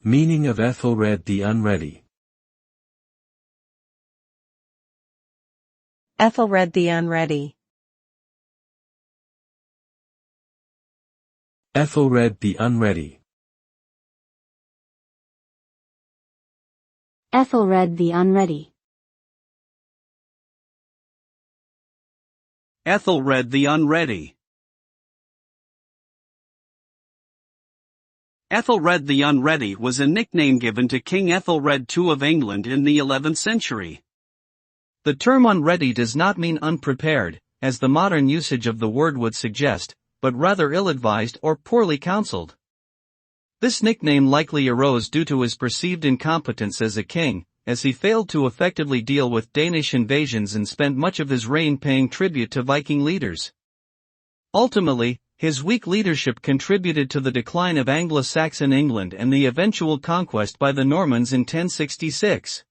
Meaning of Ethelred the Unready. Ethelred the Unready. Ethelred the Unready. Ethelred the Unready. Ethelred the Unready. Ethelred the Unready was a nickname given to King Ethelred II of England in the 11th century. The term unready does not mean unprepared, as the modern usage of the word would suggest, but rather ill-advised or poorly counseled. This nickname likely arose due to his perceived incompetence as a king, as he failed to effectively deal with Danish invasions and spent much of his reign paying tribute to Viking leaders. Ultimately, his weak leadership contributed to the decline of Anglo-Saxon England and the eventual conquest by the Normans in 1066.